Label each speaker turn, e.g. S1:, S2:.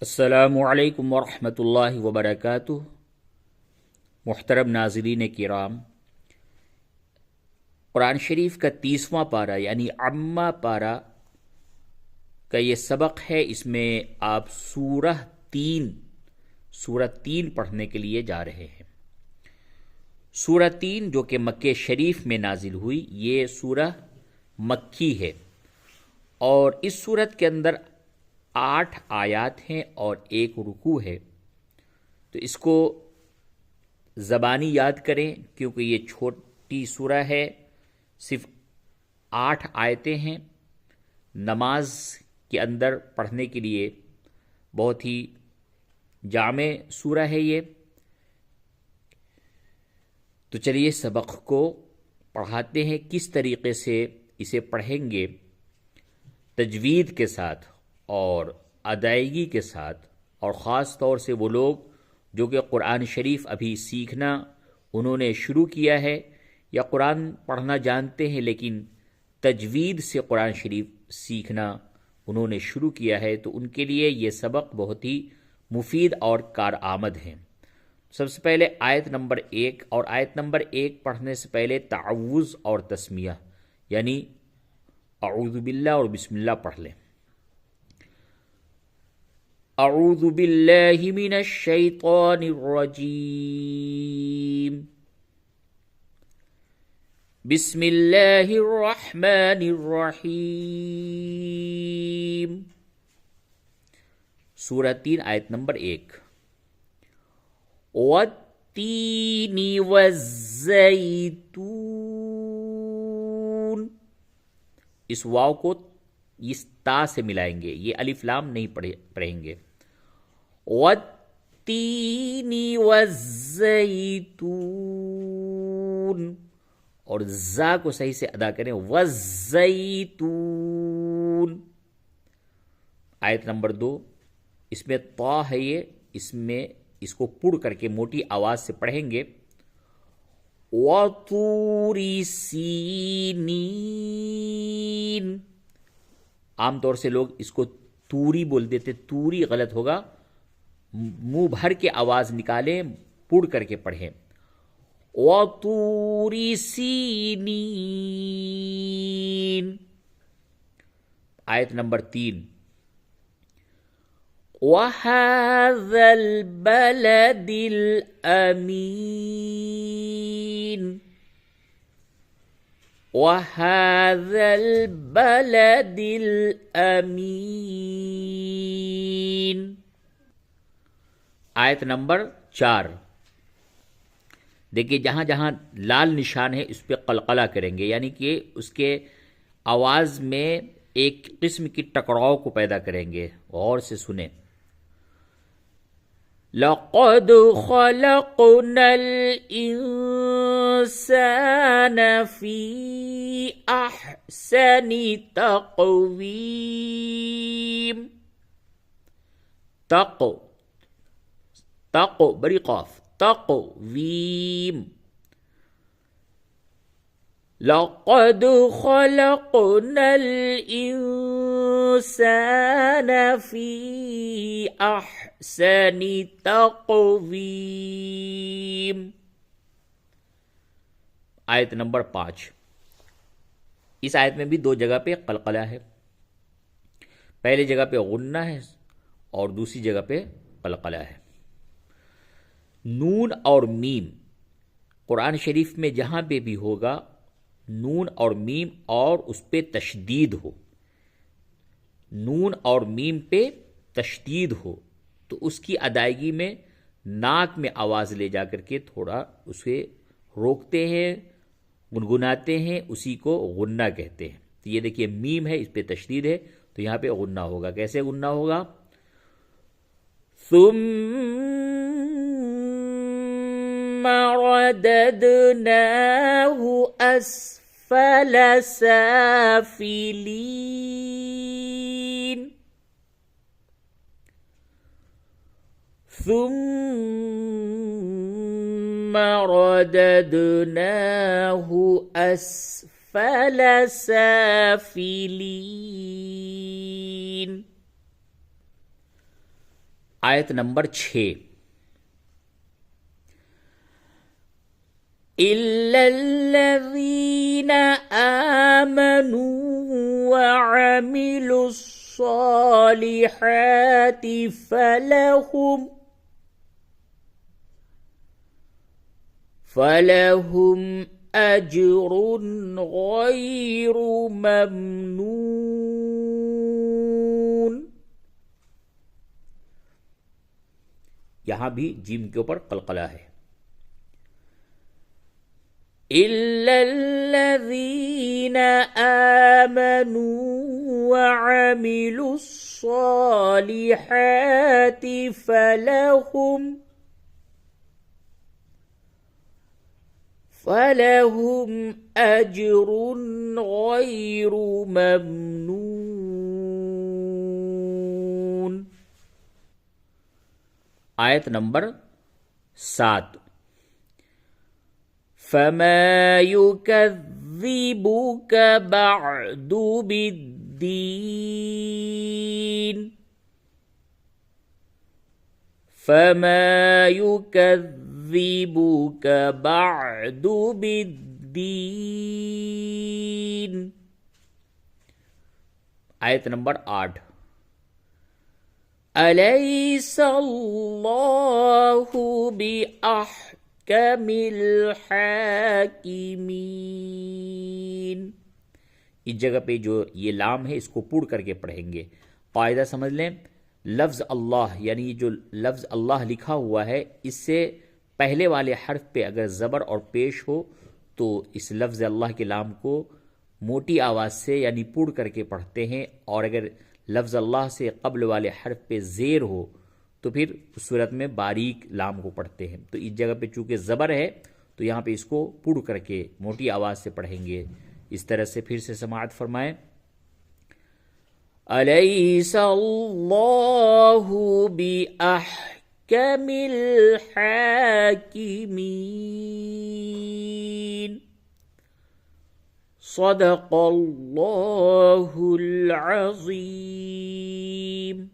S1: السلام علیکم ورحمۃ اللہ وبرکاتہ۔ محترم ناظرین کرام، قرآن شریف کا 30واں پارہ یعنی عامہ پارہ کا یہ سبق ہے۔ اس میں آپ سورہ تین پڑھنے کے لیے جا رہے ہیں۔ سورہ 3 جو کہ مکہ شریف میں نازل ہوئی، یہ سورہ مکی ہے اور اس سورت کے اندر 8 آیات ہیں اور 1 رکوع ہے۔ تو اس کو زبانی یاد کریں کیونکہ یہ چھوٹی سورہ ہے، صرف 8 آیتیں ہیں۔ نماز کے اندر پڑھنے کے لیے بہت ہی جامع سورہ ہے یہ۔ تو چلیے سبق کو پڑھاتے ہیں، کس طریقے سے اسے پڑھیں گے تجوید کے ساتھ اور ادائیگی کے ساتھ، اور خاص طور سے وہ لوگ جو کہ قرآن شریف ابھی سیکھنا انہوں نے شروع کیا ہے یا قرآن پڑھنا جانتے ہیں لیکن تجوید سے قرآن شریف سیکھنا انہوں نے شروع کیا ہے، تو ان کے لیے یہ سبق بہت ہی مفید اور کارآمد ہیں۔ سب سے پہلے آیت نمبر 1 اور آیت نمبر 1 پڑھنے سے پہلے تعوذ اور تسمیہ یعنی اعوذ باللہ اور بسم اللہ پڑھ لیں۔ اعوذ باللہ من الشیطان الرجیم، بسم اللہ الرحمن الرحیم۔ سورہ 3 آیت نمبر 1۔ والتین والزیتون، اس واو کو اس تا سے ملائیں گے، یہ الف لام نہیں پڑھیں گے۔ والتین والزیتون، اور زا کو صحیح سے ادا کریں، والزیتون۔ آیت نمبر 2، اس میں طا ہے، اس کو پڑھ کر کے موٹی آواز سے پڑھیں گے۔ وَطُورِ سِینِین، عام طور سے لوگ اس کو توری بول دیتے، توری غلط ہوگا، منہ بھر کے آواز نکالیں، پڑھ کر کے پڑھیں۔ وَطُورِ سِینِین۔ آیت نمبر 3، وَهَذَا الْبَلَدِ الْأَمِينِ، وَهَذَا الْبَلَدِ الْأَمِينِ۔ آیت نمبر 4، دیکھیے جہاں جہاں لال نشان ہے اس پہ قلقلہ کریں گے، یعنی کہ اس کے آواز میں ایک قسم کی ٹکراؤ کو پیدا کریں گے۔ غور سے سنیں۔ لَقَدْ خَلَقْنَا الْإِنسَانَ فِي أَحْسَنِ تَقْوِيمٍ۔ تق بڑی قاف، تقویم۔ لَقَدْ خَلَقْنَا الْإِنسَانَ فِي أَحْسَنِ تَقْوِيمٍ۔ آیت نمبر 5، اس آیت میں بھی 2 جگہ پہ قلقلہ ہے، پہلی جگہ پہ غنہ ہے اور دوسری جگہ پہ قلقلہ ہے۔ نون اور میم قرآن شریف میں جہاں پہ بھی ہوگا نون اور میم اور اس پہ تشدید ہو، نون اور میم پہ تشدید ہو تو اس کی ادائیگی میں ناک میں آواز لے جا کر کے تھوڑا اسے روکتے ہیں، گنگناتے ہیں، اسی کو غنہ کہتے ہیں۔ تو یہ دیکھیے میم ہے، اس پہ تشدید ہے تو یہاں پہ غنہ ہوگا۔ کیسے غنہ ہوگا؟ ثم رددناه أسفل سافلين، ثم رددناه أسفل سافلين۔ آیت نمبر 6. إِلَّا الَّذِينَ آمَنُوا وَعَمِلُوا الصَّالِحَاتِ فَلَهُمْ أَجْرٌ غَيْرُ مَمْنُونٍ. یہاں بھی جیم کے اوپر قلقلہ ہے. إِلَّا الَّذِينَ آمَنُوا وَعَمِلُوا الصَّالِحَاتِ فَلَهُمْ أَجْرٌ غَيْرُ مَمْنُونٍ. آیت نمبر 7. فَمَا يُكَذِّبُكَ بَعْدُ بِالدِّينِ فَمَا يُكَذِّبُكَ بَعْدُ بِالدِّينِ. آیت نمبر 8. أَلَيْسَ اللَّهُ بِأَحْكَمِ الْحَاكِمِينَ. اس جگہ پہ جو یہ لام ہے اس کو پوڑ کر کے پڑھیں گے. قاعدہ سمجھ لیں، لفظ اللہ یعنی جو لفظ اللہ لکھا ہوا ہے اس سے پہلے والے حرف پہ اگر زبر اور پیش ہو تو اس لفظ اللہ کے لام کو موٹی آواز سے یعنی پوڑ کر کے پڑھتے ہیں، اور اگر لفظ اللہ سے قبل والے حرف پہ زیر ہو تو پھر اس صورت میں باریک لام کو پڑھتے ہیں. تو اس جگہ پہ چونکہ زبر ہے تو یہاں پہ اس کو پوڑ کر کے موٹی آواز سے پڑھیں گے. اس طرح سے پھر سے سماعت فرمائیں. أَلَيْسَ اللَّهُ بِأَحْكَمِ الْحَاكِمِينَ. صدق اللہ العظیم.